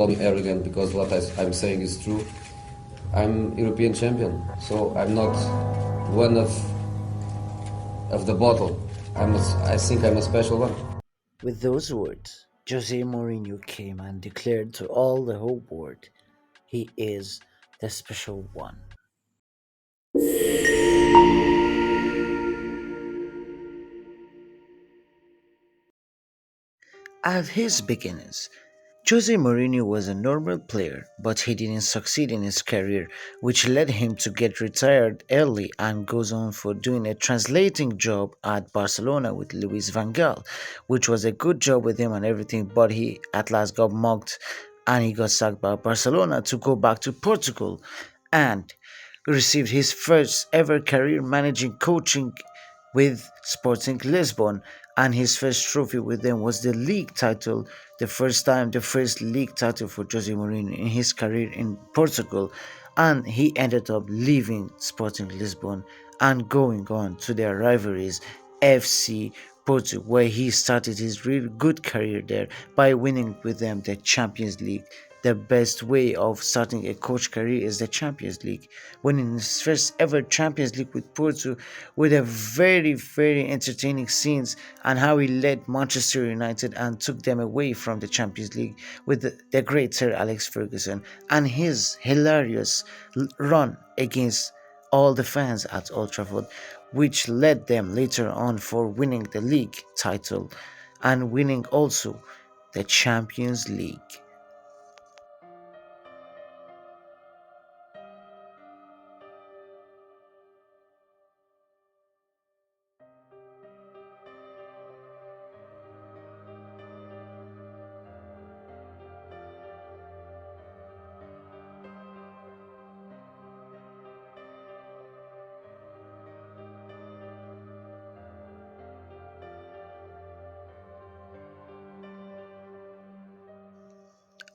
call me arrogant because I'm saying is true. I'm European champion, so I'm not one of the bottle. I think I'm a special one. With those words, Jose Mourinho came and declared to all the whole world, he is the special one. At his beginnings, Jose Mourinho was a normal player, but he didn't succeed in his career, which led him to get retired early and goes on for doing a translating job at Barcelona with Luis van Gaal, which was a good job with him and everything, but he at last got mugged and he got sacked by Barcelona to go back to Portugal and received his first ever career managing coaching with Sporting Lisbon, and his first trophy with them was the league title, the first league title for Jose Mourinho in his career in Portugal. And he ended up leaving Sporting Lisbon and going on to their rivalries, FC Porto, where he started his really good career there by winning with them the Champions League. The best way of starting a coach career is the Champions League. Winning his first ever Champions League with Porto with a very entertaining scenes and how he led Manchester United and took them away from the Champions League with the great Sir Alex Ferguson and his hilarious run against all the fans at Old Trafford, which led them later on for winning the league title and winning also the Champions League.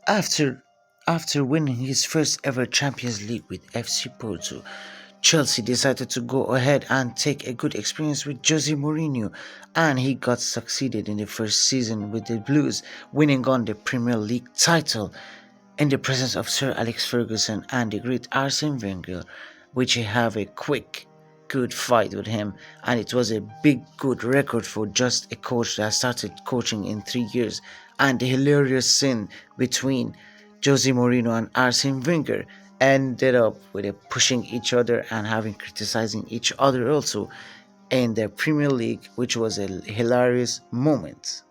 After after winning his first ever Champions League with FC Porto, Chelsea decided to go ahead and take a good experience with Jose Mourinho, and he got succeeded in the first season with the Blues, winning on the Premier League title in the presence of Sir Alex Ferguson and the great Arsene Wenger, which he have a quick good fight with him, and it was a big good record for just a coach that started coaching in 3 years. And the hilarious scene between Jose Mourinho and Arsene Wenger ended up with a pushing each other and having criticizing each other also in the Premier League, which was a hilarious moment.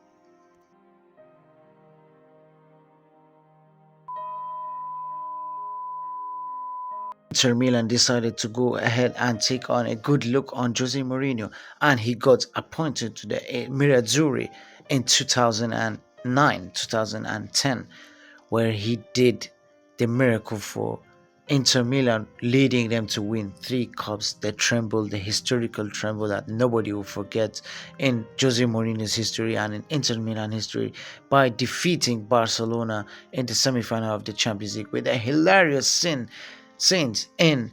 Inter Milan decided to go ahead and take on a good look on Jose Mourinho, and he got appointed to the Nerazzurri in 2009 2010, where he did the miracle for Inter Milan, leading them to win 3 cups. The tremble, the historical tremble that nobody will forget in Jose Mourinho's history and in Inter Milan history, by defeating Barcelona in the semi-final of the Champions League with a hilarious scenes in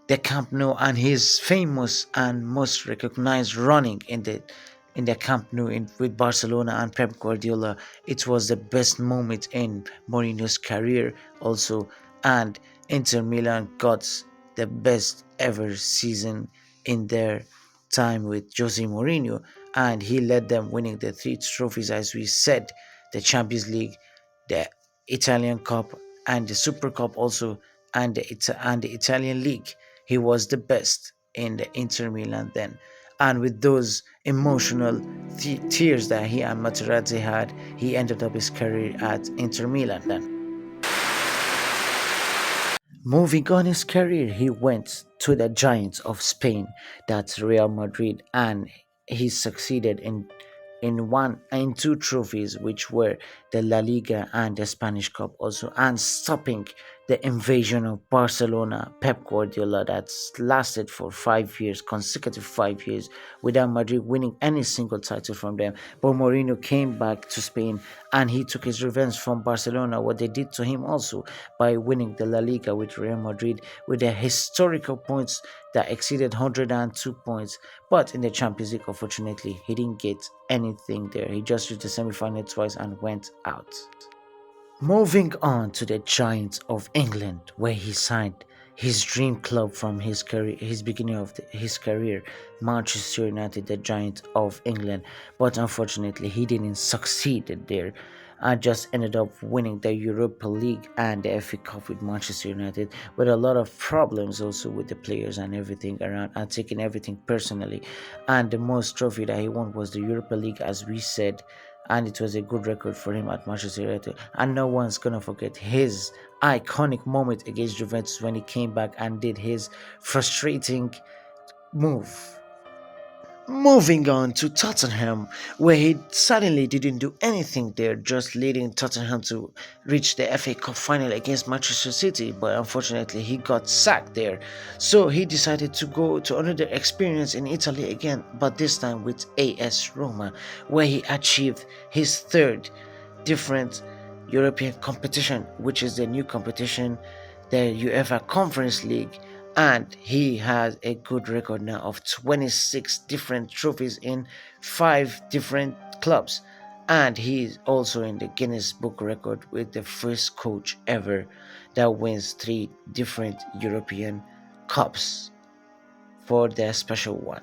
the Camp Nou and his famous and most recognized running in the Camp Nou with Barcelona and Pep Guardiola. It was the best moment in Mourinho's career also, and Inter Milan got the best ever season in their time with Jose Mourinho, and he led them winning the 3 trophies, as we said, the Champions League, the Italian Cup, and the Super Cup also, and the Italian League. He was the best in the Inter Milan then. And with those emotional tears that he and Materazzi had, he ended up his career at Inter Milan then. Moving on his career, he went to the giants of Spain, that's Real Madrid, and he succeeded in 2 trophies, which were the La Liga and the Spanish Cup also, and stopping the invasion of Barcelona, Pep Guardiola, that's lasted for 5 years, consecutive 5 years, without Madrid winning any single title from them. But Mourinho came back to Spain and he took his revenge from Barcelona, what they did to him also, by winning the La Liga with Real Madrid with a historical points that exceeded 102 points. But in the Champions League, unfortunately, he didn't get anything there. He just reached the semi final twice and went out. Moving on to the Giants of England, where he signed his dream club from his career, his beginning of his career, Manchester United, the Giants of England. But unfortunately, he didn't succeed there, and just ended up winning the Europa League and the FA Cup with Manchester United, with a lot of problems also with the players and everything around, and taking everything personally. And the most trophy that he won was the Europa League, as we said, and it was a good record for him at Manchester United. And no one's gonna forget his iconic moment against Juventus when he came back and did his frustrating move. Moving on to Tottenham, where he suddenly didn't do anything there, just leading Tottenham to reach the FA Cup final against Manchester City. But unfortunately, he got sacked there. So he decided to go to another experience in Italy again, but this time with AS Roma, where he achieved his third different European competition, which is the new competition, the UEFA Conference League, and he has a good record now of 26 different trophies in 5 different clubs. And he is also in the Guinness Book record with the first coach ever that wins 3 different European Cups for their special one.